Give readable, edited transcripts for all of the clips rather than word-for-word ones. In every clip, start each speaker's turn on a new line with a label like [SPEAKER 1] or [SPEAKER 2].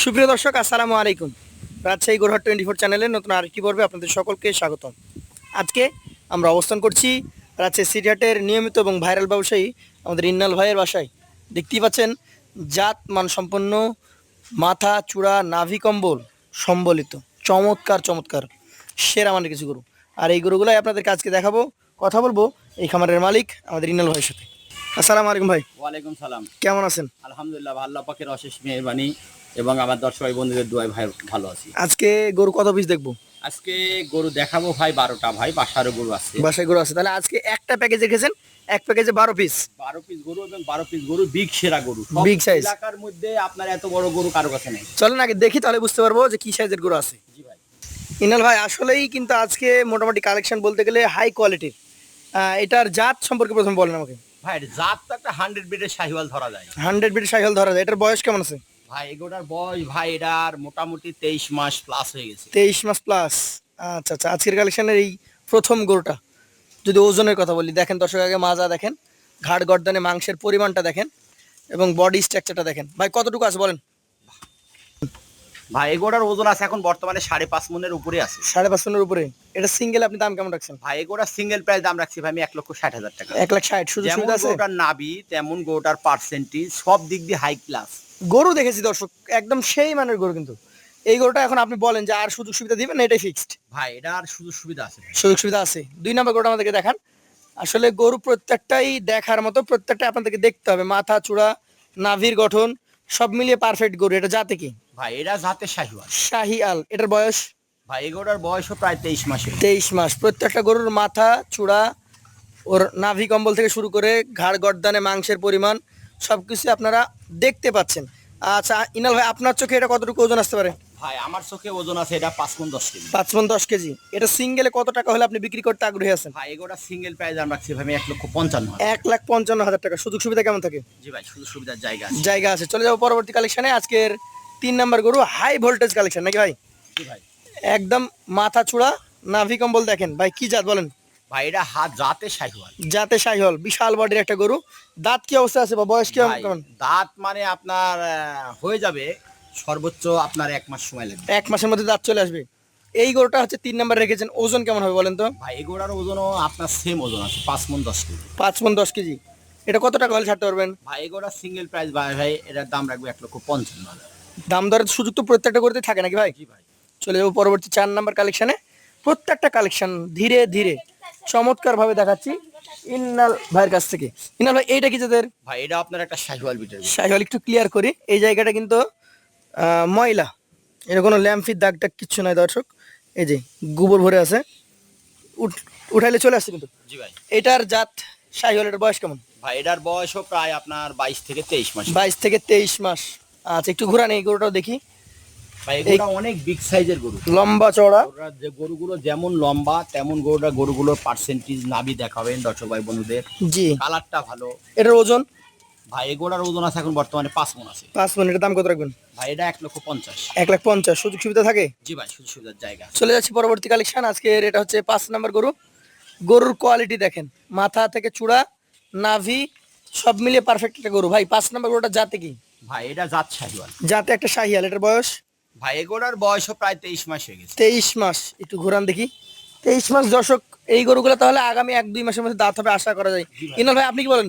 [SPEAKER 1] সুপ্রিয় দর্শক, আসসালামু আলাইকুম। রাজশাহী গোরহাট 24 চ্যানেলের নতুন আরেকটি পর্বে আপনাদের সকলকে স্বাগতম। আজকে আমরা অবস্থান করছি রাজশাহী সিটিহাটের নিয়মিত এবং ভাইরাল ব্যবসায়ী আমাদের ইন্নাল ভাইয়ের বাসায়। দেখতেই পাচ্ছেন জাত মানসম্পন্ন মাথা চূড়া নাভি কম্বল সম্বলিত চমৎকার চমৎকার সেরা মানের কিছু গরু। আর এই গরুগুলাই আপনাদেরকে আজকে দেখাবো, কথা বলবো এই খামারের মালিক আমাদের ইন্নাল ভাইয়ের সাথে। আসসালামু আলাইকুম ভাই।
[SPEAKER 2] ওয়ালাইকুম সালাম।
[SPEAKER 1] কেমন আছেন?
[SPEAKER 2] আলহামদুলিল্লাহ, আল্লাহ পাকের অশেষ মেহেরবানি এবং আমার দর্শক ভাই বন্ধুদের দোয়ায় ভাই ভালো আছি।
[SPEAKER 1] আজকে গরু কত পিস দেখবো?
[SPEAKER 2] আজকে গরু দেখাবো ভাই 12টা। ভাই বাসারও গরু আছে,
[SPEAKER 1] বাসায় গরু আছে। তাহলে আজকে একটা প্যাকেজ রেখেছেন, এক প্যাকেজে 12 পিস।
[SPEAKER 2] 12 পিস গরু এবং 12 পিস গরু বিগ সেরা গরু, সব
[SPEAKER 1] Big size।
[SPEAKER 2] এলাকার মধ্যে আপনার এত বড় গরু কারো কাছে নেই।
[SPEAKER 1] চলেন আগে দেখি, তাহলে বুঝতে পারবো যে কি সাইজের গরু আছে।
[SPEAKER 2] জি ভাই।
[SPEAKER 1] ইনাল ভাই, আসলেই কিন্তু আজকে মোটামুটি কালেকশন বলতে গেলে হাই কোয়ালিটির। এটার জাত সম্পর্কে প্রথমে বলেন আমাকে।
[SPEAKER 2] ভাই জাত তো একটা 100 বিটের শাহিওয়াল ধরা যায়।
[SPEAKER 1] 100 বিট সাইকেল ধরা যায়। এটার বয়স কেমন আছে?
[SPEAKER 2] ভাই এগুলোর বয়স ভাই এটার মোটামুটি 23 মাস প্লাস হয়ে গেছে।
[SPEAKER 1] 23 মাস প্লাস। আচ্ছা আচ্ছা, আজকের কালেকশনের এই প্রথম গরুটা, যদি ওজনের কথা বলি, দেখেন দর্শক, আগে মাজা দেখেন, ঘাড় গর্দানে মাংসের পরিমাণটা দেখেন এবং বডি স্ট্রাকচারটা দেখেন। ভাই কতটুকু আছে বলেন?
[SPEAKER 2] ভাই এগুলোর ওজন আছে এখন বর্তমানে 5.5 মনের উপরে আছে।
[SPEAKER 1] 5.5 টনের উপরে। এটা সিঙ্গেল আপনি দাম কেমন রাখছেন?
[SPEAKER 2] ভাই এগুলোর সিঙ্গেল প্রাইস দাম রাখছি ভাই আমি 1,60,000 টাকা।
[SPEAKER 1] 1,60,000। সুযোগ
[SPEAKER 2] যেমন
[SPEAKER 1] সুবিধা আছে?
[SPEAKER 2] গরুটার নাভি তেমন গরুটার পার্সেন্টেজ সব দিক দিয়ে হাই ক্লাস
[SPEAKER 1] গরু দেখেছি দর্শক, একদম সেই মানের গরু। কিন্তু এই গরুটা এখন আপনি বলেন যে আর সুযোগ সুবিধা দিবেন না, এটাই ফিক্সড?
[SPEAKER 2] ভাই। এটার সুযোগ সুবিধা আছে ভাই।
[SPEAKER 1] সুযোগ সুবিধা আছে। 2 নম্বর গরুটা আমাদেরকে দেখান। আসলে গরু প্রত্যেকটাই দেখার মতো, প্রত্যেকটা আপনাদেরকে দেখতে হবে। মাথা চূড়া নাভির গঠন সব মিলিয়ে পারফেক্ট গরু। এটা জাতে কি?
[SPEAKER 2] ভাই এটা জাতে শাহিওয়াল।
[SPEAKER 1] শাহিয়াল। এটার বয়স?
[SPEAKER 2] ভাই এই গরুটার বয়সও প্রায় 23 মাসের।
[SPEAKER 1] 23 মাস। প্রত্যেকটা গরুর মাথা চূড়া, ওর নাভি কম্বল থেকে শুরু করে ঘাড় গর্দানে মাংসের পরিমাণ সবকিছু আপনারা দেখতে পাচ্ছেন। আচ্ছা ইনাল ভাই, আপনার চোখে এটা কতটুকু ওজন আসতে পারে?
[SPEAKER 2] ভাই আমার চোখে ওজন আছে এটা 5 মণ 10 কেজি।
[SPEAKER 1] 5 মণ 10 কেজি। এটা সিঙ্গেলে কত টাকা হলে আপনি বিক্রি করতে আগ্রহী আছেন?
[SPEAKER 2] ভাই এগুলোর সিঙ্গেল প্রাইস দাম রাখছি ভাই আমি 1,55,000।
[SPEAKER 1] 1,55,000 টাকা। সুযোগ সুবিধা কেমন থাকে?
[SPEAKER 2] জি ভাই, সুযোগ সুবিধার জায়গা আছে।
[SPEAKER 1] জায়গা আছে। চলে যাবো পরবর্তী কালেকশনে। আজকের 3 নাম্বার গরু হাই ভোল্টেজ কালেকশন নাকি ভাই?
[SPEAKER 2] জি ভাই।
[SPEAKER 1] একদম মাথা চূড়া নাভি কম্বল দেখেন ভাই, কি জাত বলেন?
[SPEAKER 2] ভাই এটা হাত জাতে শাহিওয়াল।
[SPEAKER 1] জাতে শাহিওয়াল। বিশাল বডির একটা গরু। দাঁত কি অবস্থা আছে বা বয়স কি
[SPEAKER 2] ভাই
[SPEAKER 1] কেমন?
[SPEAKER 2] দাঁত মানে আপনার হয়ে যাবে সর্বোচ্চ আপনার 1 মাস সময় লাগবে।
[SPEAKER 1] 1 মাসের মধ্যে দাঁত চলে আসবে। এই গরুটা হচ্ছে 3 নাম্বার রেখেছেন। ওজন কেমন হবে বলেন তো?
[SPEAKER 2] ভাই এগুলোর ওজনও আপনার সেম ওজন আছে 5 মণ 10 কেজি।
[SPEAKER 1] 5 মণ 10 কেজি। এটা কত টাকা হলে ছাড়তে পারবেন?
[SPEAKER 2] ভাই এগুলোর সিঙ্গেল প্রাইস ভাই এটার দাম রাখবো 1,55,000।
[SPEAKER 1] দাম দরের সুযোগ তো প্রত্যেকটা গরুতে থাকে নাকি ভাই?
[SPEAKER 2] জি ভাই।
[SPEAKER 1] চলে যাবো পরবর্তী 4 নাম্বার কালেকশনে। প্রত্যেকটা কালেকশন ধীরে ধীরে চমৎকার ভাবে দেখাচ্ছি ইন্নাল ভাইয়ের কাছ থেকে। ইন্নাল ভাই, এইটা কি যাদের?
[SPEAKER 2] ভাই এটা আপনার একটা শাহিওয়াল বিটের গরু।
[SPEAKER 1] শাহিওয়াল। একটু ক্লিয়ার করি, এই জায়গাটা কিন্তু ময়লা, এর কোনো ল্যাম্পির দাগ টাগ কিচ্ছু নাই দর্শক। এই যে গোবর ভরে আছে, উঠাইলে চলে আসছে কিন্তু।
[SPEAKER 2] জি ভাই।
[SPEAKER 1] এটার জাত শাহিওয়াল। এটার বয়স কেমন?
[SPEAKER 2] ভাই এটার বয়সও প্রায় আপনার 22 থেকে 23 মাস।
[SPEAKER 1] 22 থেকে 23 মাস। আচ্ছা একটু ঘুরান এই গরুটাও দেখি।
[SPEAKER 2] ভাই এগুলো অনেক বিগ সাইজের গরু।
[SPEAKER 1] লম্বা চওড়া।
[SPEAKER 2] ওরা যে গরুগুলো যেমন লম্বা তেমন গরুগুলোর পার্সেন্টেজ নাভি দেখাবেন দর্শক ভাই বন্ধুদের।
[SPEAKER 1] জি।
[SPEAKER 2] কালারটা ভালো।
[SPEAKER 1] এটার ওজন?
[SPEAKER 2] ভাই এগুলোর ওজন আছে এখন বর্তমানে 5 মণ আছে।
[SPEAKER 1] 5 মণ। এটার দাম কত রাখবেন?
[SPEAKER 2] ভাই এটা 1,50,000।
[SPEAKER 1] 1,50,000। সুযোগ সুবিধা থাকে?
[SPEAKER 2] জি ভাই, সুযোগ সুবিধার জায়গা।
[SPEAKER 1] চলে যাচ্ছি পরবর্তী কালেকশন। আজকের এটা হচ্ছে 5 নাম্বার গরু। গরুর কোয়ালিটি দেখেন, মাথা থেকে চূড়া নাভি সব মিলিয়ে পারফেক্ট একটা গরু। ভাই 5 নাম্বার গরুটা জাতে কি?
[SPEAKER 2] ভাই এটা জাত শাহিওয়াল।
[SPEAKER 1] জাতে একটা শাহিয়াল। এটার বয়স?
[SPEAKER 2] ভাই এগুলোর বয়সও প্রায় 23 মাস হয়ে গেছে।
[SPEAKER 1] 23 মাস। একটু ঘুরান দেখি। 23 মাস দর্শক। এই গরুগুলো তাহলে আগামী 1-2 মাসের মধ্যে দাঁত হবে আশা করা যায়।
[SPEAKER 2] জি ভাই।
[SPEAKER 1] ইনাল ভাই আপনি কি বলেন?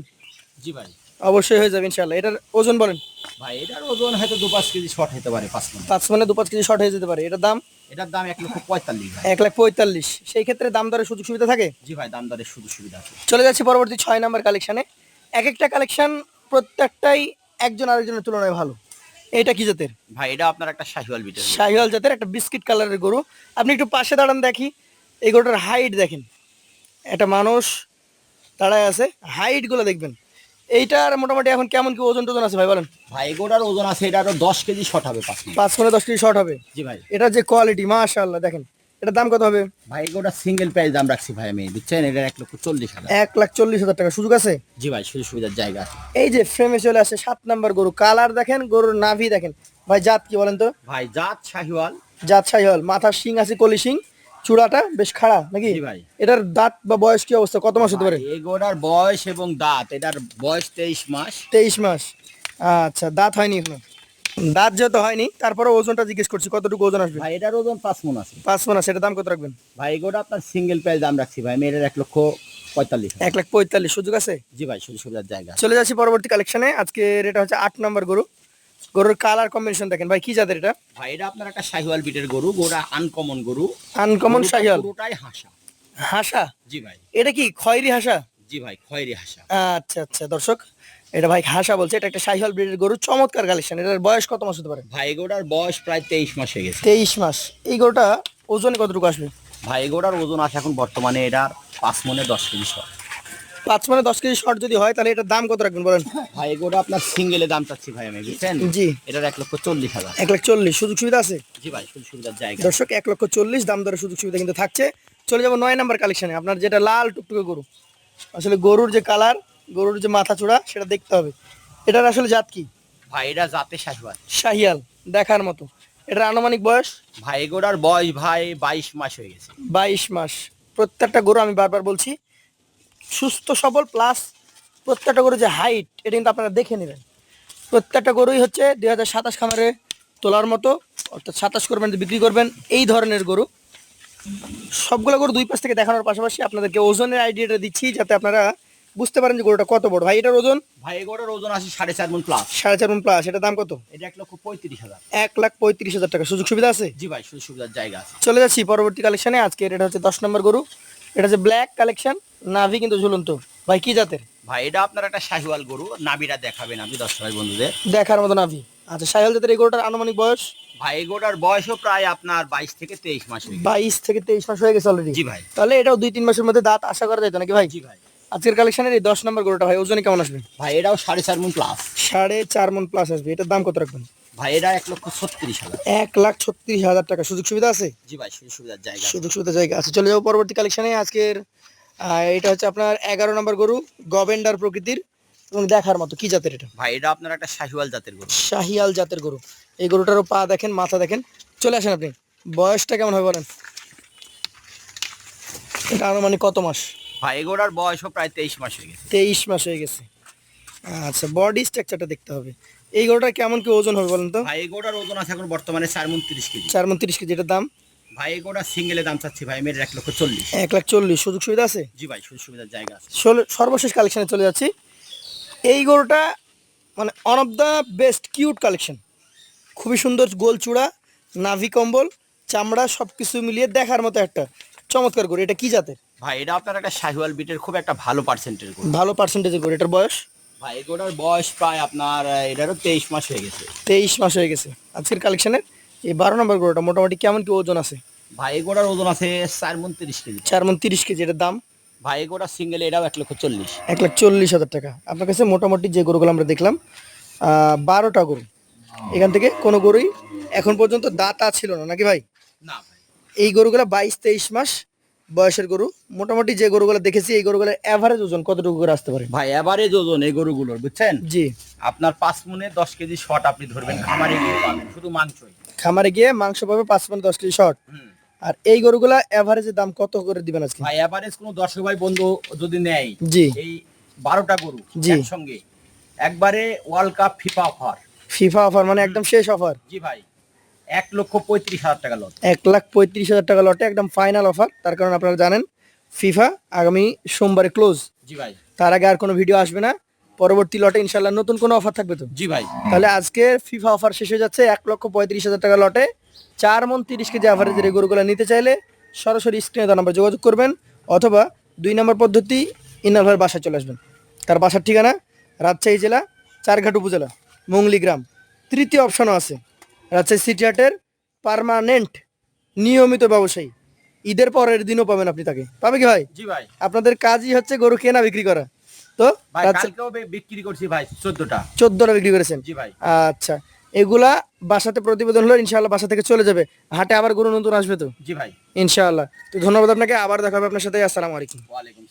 [SPEAKER 2] জি ভাই।
[SPEAKER 1] অবশ্যই হয়ে যাবে ইনশাআল্লাহ। এটার ওজন বলেন?
[SPEAKER 2] ভাই এটার ওজন হয়তো 2-5 কেজি শর্ট হতে পারে 5 মণ।
[SPEAKER 1] 5 মানে 2-5 কেজি শর্ট হয়ে যেতে পারে। এটার দাম?
[SPEAKER 2] এটার দাম 1,45,000 ভাই।
[SPEAKER 1] 1,45,000। সেই ক্ষেত্রে দাম দরের সুযোগ সুবিধা থাকে?
[SPEAKER 2] জি ভাই, দাম দরের সুযোগ সুবিধা আছে।
[SPEAKER 1] চলে যাচ্ছি পরবর্তী 6 নাম্বার কালেকশনে। এক একটা কালেকশন প্রত্যেকটাই একজন আরেকজনের তুলনায় ভালো। এটা কি জাতের?
[SPEAKER 2] ভাই এটা আপনার একটা শাহিওয়াল বিটের গরু।
[SPEAKER 1] শাহিওয়াল জাতের একটা বিস্কিট কালারের গরু। আপনি একটু পাশে দাঁড়ান দেখি। এই গরুটার হাইট দেখেন, একটা মানুষ দাঁড়ায় আছে, হাইট গুলো দেখবেন। এইটার মোটামুটি এখন কেমন কি ওজন টোজন আছে ভাই বলেন?
[SPEAKER 2] ভাই এগুলোর ওজন আছে এটা আরো 10 কেজি শর্ট হবে 5 মণ।
[SPEAKER 1] 5 মানে 10 কেজি শর্ট হবে।
[SPEAKER 2] জি ভাই।
[SPEAKER 1] এটার যে কোয়ালিটি মাশাআল্লাহ দেখেন। এটার দাম কত হবে?
[SPEAKER 2] ভাই এগুলোর সিঙ্গেল প্রাইস দাম রাখছি ভাই আমি, বুঝছেন, এটা 1,40,000।
[SPEAKER 1] 1,40,000 টাকা। সুযোগ আছে?
[SPEAKER 2] জি ভাই, সুযোগ সুবিধার জায়গা আছে।
[SPEAKER 1] এই যে ফ্রেমে চলে আসে 7 নাম্বার গরু। কালার দেখেন, গরুর নাভি দেখেন। ভাই জাত কি বলেন তো?
[SPEAKER 2] ভাই জাত শাহিওয়াল।
[SPEAKER 1] জাত শাহিওয়াল। মাথার শিং আছে কলি শিং, চূড়াটা বেশ খাড়া নাকি?
[SPEAKER 2] জি ভাই।
[SPEAKER 1] এটার দাঁত বা বয়স কি অবস্থা, কত মাস হতে পারে?
[SPEAKER 2] ভাই এগুলোর বয়স এবং দাঁত, এটার বয়স 23 মাস।
[SPEAKER 1] 23 মাস। আচ্ছা, দাঁত হয়নি এখনো? দাঁত যেহেতু হয়নি, তারপরে ওজনটা জিজ্ঞেস করছি কতটুকু ওজন আসবে।
[SPEAKER 2] ভাই এটার ওজন 5 মণ আছে।
[SPEAKER 1] 5 মণ আছে, এটার দাম কত রাখবেন?
[SPEAKER 2] ভাই এগুলো আপনার সিঙ্গেল প্রাইস দাম রাখছি ভাই, আমি এটার 1,45,000।
[SPEAKER 1] 1,45,000 সুযোগ আছে।
[SPEAKER 2] জি ভাই, সুযোগ সুবিধার জায়গা আছে।
[SPEAKER 1] চলে যাচ্ছি পরবর্তী কালেকশনে। আজকে এটা হচ্ছে 8 নম্বর গরু। গরুর কালার কম্বিনেশন দেখেন ভাই, কি জাতের এটা?
[SPEAKER 2] ভাই এটা আপনার একটা শাহিওয়াল বিটের গরু, গরুটা আনকমন গরু।
[SPEAKER 1] আনকমন শাহিওয়াল,
[SPEAKER 2] পুরোটাই হাসা।
[SPEAKER 1] হাসা।
[SPEAKER 2] জি ভাই।
[SPEAKER 1] এটা কি খয়েরি হাসা?
[SPEAKER 2] জি ভাই, খয়েরি হাসা।
[SPEAKER 1] আচ্ছা আচ্ছা দর্শক, এটা ভাই হাসা বলছে। এটা একটা শাহিওয়াল ব্রিডের গরু, চমৎকার কালেকশন। এটার বয়স কত মাস হতে পারে?
[SPEAKER 2] ভাই এগুলোর বয়স প্রায় 23 মাস হয়ে গেছে।
[SPEAKER 1] 23 মাস। এই গরুটা ওজনে কতটুকু আসবে?
[SPEAKER 2] ভাই এগুলোর ওজন আছে এখন বর্তমানে এটার 5 মণে 10 কেজি শর্ট।
[SPEAKER 1] 5 মানে 10 কেজি শর্ট যদি হয়, তাহলে এটার দাম কত রাখবেন বলেন?
[SPEAKER 2] ভাই এগুলো আপনার সিঙ্গেলে দাম চাচ্ছি ভাই আমি, বুঝছেন?
[SPEAKER 1] জি।
[SPEAKER 2] এটার 1,40,000।
[SPEAKER 1] 1,40,000 সুযোগ সুবিধা আছে।
[SPEAKER 2] জি ভাই, সুযোগ সুবিধার জায়গা।
[SPEAKER 1] দর্শক 1,40,000 দাম দরে সুযোগ সুবিধা কিন্তু থাকছে। চলে যাবো 9 নাম্বার কালেকশনে। আপনার যেটা লাল টুকটুকে গরু, আসলে গরুর যে কালার, গরুর যে মাথা চূড়া, সেটা দেখতে হবে। এটার আসলে জাত কি?
[SPEAKER 2] ভাই এটা জাতে শাহিওয়াল।
[SPEAKER 1] শাহিয়াল দেখার মতো। এটার আনুমানিক বয়স?
[SPEAKER 2] ভাই এগুলোর বয়স ভাই 22 মাস হয়ে গেছে।
[SPEAKER 1] 22 মাস। প্রত্যেকটা গরু আমি বারবার বলছি সুস্থ সবল, প্লাস প্রত্যেকটা গরু যে হাইট, এটা কিন্তু আপনারা দেখে নেবেন। প্রত্যেকটা গরুই হচ্ছে 2027 খামারে তোলার মতো, অর্থাৎ 27 করবেন, বিক্রি করবেন, এই ধরনের গরু। সবগুলো গরু দুই পাশ থেকে দেখানোর পাশাপাশি আপনাদেরকে ওজনের আইডিয়াটা দিচ্ছি, যাতে আপনারা বুঝতে পারেন যে গরুটা কত বড়। ভাই এটার ওজন?
[SPEAKER 2] ভাই এগুলোর ওজন আছে 4.5 মণ প্লাস।
[SPEAKER 1] 4.5 মণ প্লাস। এটার দাম কত?
[SPEAKER 2] এটা 1,35,000।
[SPEAKER 1] 1,35,000 টাকা। সুযোগ সুবিধা আছে।
[SPEAKER 2] জি ভাই, সুযোগ সুবিধার জায়গা আছে।
[SPEAKER 1] চলে যাচ্ছি পরবর্তী কালেকশনে। আজকে এটা হচ্ছে 10 নম্বর গরু। এটা হচ্ছে ব্ল্যাক কালেকশন, নাভি কিন্তু ঝুলন্ত। ভাই কি জাতের?
[SPEAKER 2] ভাই এটা আপনার একটা শাহিওয়াল গরু, নাভিটা দেখাবেন আপনি দর্শক ভাই বন্ধুদের।
[SPEAKER 1] দেখার মতো নাভি। আচ্ছা, শাহিওয়াল জাতের এই গরুটার আনুমানিক বয়স?
[SPEAKER 2] ভাই এগুলোর বয়সও প্রায় আপনার 22 থেকে 23 মাস হয়ে গেছে।
[SPEAKER 1] 22 থেকে 23 মাস হয়ে গেছে অলরেডি।
[SPEAKER 2] জি ভাই।
[SPEAKER 1] তাহলে এটাও 2-3 মাসের মধ্যে দাঁত আশা করা যেত নাকি ভাই?
[SPEAKER 2] জি ভাই।
[SPEAKER 1] আজকের কালেকশনের এই 10 নম্বর গরুটা ভাই ওজনে কেমন আসবে?
[SPEAKER 2] ভাই এটাও 4.5 মণ প্লাস।
[SPEAKER 1] 4.5 মণ প্লাস আসবে। এটার দাম কত রাখবেন?
[SPEAKER 2] ভাই এটা 1,36,000।
[SPEAKER 1] 1,36,000 টাকা। সুযোগ সুবিধা আছে।
[SPEAKER 2] জি ভাই, সুযোগ সুবিধার জায়গা আছে।
[SPEAKER 1] সুযোগ সুবিধা জায়গা আছে। চলে যাবো পরবর্তী কালেকশনে। আজকের এটা হচ্ছে আপনার 11 নম্বর গরু, গভেন্ডার প্রকৃতির এবং দেখার মতো। কি জাতের এটা?
[SPEAKER 2] ভাই এটা আপনার একটা শাহিওয়াল জাতের গরু।
[SPEAKER 1] শাহিয়াল জাতের গরু। এই গরুটারও পা দেখেন, মাথা দেখেন। চলে আসেন আপনি। বয়সটা কেমন হবে বলেন? এটা আনুমানিক কত মাস?
[SPEAKER 2] ভাই এগুলোর বয়সও প্রায় 23 মাস হয়ে গেছে।
[SPEAKER 1] 23 মাস হয়ে গেছে। আচ্ছা, বডি স্ট্রাকচারটা দেখতে হবে। এই গরুটার কেমন কি ওজন হবে বলেন তো?
[SPEAKER 2] ভাই এগুলোর ওজন আছে এখন বর্তমানে 4 মণ 30 কেজি।
[SPEAKER 1] 4 মণ 30 কেজি। এটার দাম?
[SPEAKER 2] ভাই এগুলো সিঙ্গেলে দাম চাচ্ছি ভাই আমি 1,40,000।
[SPEAKER 1] 1,40,000 সুযোগ সুবিধা আছে।
[SPEAKER 2] জি ভাই, সুযোগ সুবিধার জায়গা আছে।
[SPEAKER 1] সর্বশেষ কালেকশনে চলে যাচ্ছি। এই গরুটা মানে one of the best cute collection. খুবই সুন্দর গোল চূড়া, নাভি কম্বল, চামড়া সব কিছু মিলিয়ে দেখার মতো একটা চমৎকার গরু। এটা কি জাতের?
[SPEAKER 2] ভাই এটা আপনার একটা শাহিওয়াল বিটের খুব একটা ভালো পার্সেন্টের গরু।
[SPEAKER 1] ভালো পার্সেন্টেজের গরু। এটার বয়স?
[SPEAKER 2] ভাই এগুলোর বয়স প্রায় আপনার এটারও 23 মাস হয়ে গেছে।
[SPEAKER 1] 23 মাস হয়ে গেছে। আজকের কালেকশনের এই 12 নম্বর গরুটা মোটামুটি কেমন কি ওজন আছে?
[SPEAKER 2] ভাই এগুলোর ওজন আছে 4 মণ 30 কেজি।
[SPEAKER 1] 4 মণ 30 কেজি। এটার দাম?
[SPEAKER 2] ভাই এগুলো সিঙ্গেল এটাও 1,40,000।
[SPEAKER 1] 1,40,000 টাকা। আপনার কাছে মোটামুটি যে গরুগুলো আমরা দেখলাম 12টা গরু, এখান থেকে কোনো গরুই এখন পর্যন্ত দাঁতা ছিল না নাকি ভাই?
[SPEAKER 2] না ভাই।
[SPEAKER 1] এই গরুগুলো 22-23 মাস বয়সের গরু। মোটামুটি যে গরুগুলো দেখেছি, এই গরুগুলোর অ্যাভারেজ ওজন কতটুকু করে আসতে পারে?
[SPEAKER 2] ভাই এভারেজ ওজন এই গরুগুলোর, বুঝছেন?
[SPEAKER 1] জি।
[SPEAKER 2] আপনার 5 মণে 10 কেজি শর্ট আপনি ধরবেন, খামারে গিয়ে পাবেন শুধু মাংসই।
[SPEAKER 1] খামারে গিয়ে মাংস পাবে 5 মণ 10 কেজি শর্ট। আর এই গরুগুলা অ্যাভারেজের দাম কত করে দিবেন আজকে?
[SPEAKER 2] ভাই এভারেজ কোনো দর্শক ভাই বন্ধু যদি নেয়,
[SPEAKER 1] জি,
[SPEAKER 2] এই 12টা গরু
[SPEAKER 1] জি।
[SPEAKER 2] একসঙ্গে একবারে world cup FIFA offer.
[SPEAKER 1] FIFA offer মানে একদম শেষ অফার।
[SPEAKER 2] জি ভাই, 1,35,000 টাকা লট।
[SPEAKER 1] 1,35,000 টাকা লটে একদম ফাইনাল অফার। তার কারণ আপনারা জানেন ফিফা আগামী সোমবারে ক্লোজ।
[SPEAKER 2] জি ভাই।
[SPEAKER 1] তার আগে আর কোনো ভিডিও আসবে না। পরবর্তী লটে ইনশাল্লাহ নতুন কোনো অফার থাকবে তো?
[SPEAKER 2] জি ভাই।
[SPEAKER 1] তাহলে আজকে ফিফা অফার শেষ হয়ে যাচ্ছে। 1,35,000 টাকা লটে 4 মণ 30 কেজি অ্যাভারেজের এই গরুগুলো নিতে চাইলে সরাসরি স্ক্রিনে দেওয়া নাম্বার যোগাযোগ করবেন, অথবা 2 নম্বর পদ্ধতি, ইনাল ভাইয়ের বাসায় চলে আসবেন। তার বাসার ঠিকানা রাজশাহী জেলা চারঘাট উপজেলা মুংলি গ্রাম। তৃতীয় অপশনও আছে, রাজশাহী সিটি হাটের পার্মানেন্ট নিয়মিত ব্যবসায়ী। ঈদের পরের দিনও পাবেন আপনি তাকে। পাবে কি ভাই?
[SPEAKER 2] জি ভাই।
[SPEAKER 1] আপনাদের কাজই হচ্ছে গরু কেনা বিক্রি করা। তো
[SPEAKER 2] ভাই কালকেও বিক্রি করছি ভাই 14টা।
[SPEAKER 1] 14টা বিক্রি করেছেন?
[SPEAKER 2] জি ভাই।
[SPEAKER 1] আচ্ছা, এগুলা বাসাতে প্রতিবেদন হলো ইনশাআল্লাহ বাসা থেকে চলে যাবে। হাটে আবার গরু নতুন আসবে তো
[SPEAKER 2] জি ভাই।
[SPEAKER 1] ইনশাআল্লাহ। তো ধন্যবাদ আপনাকে। আবার দেখা হবে আপনার সাথে। আসসালামু আলাইকুম।
[SPEAKER 2] ওয়ালাইকুম।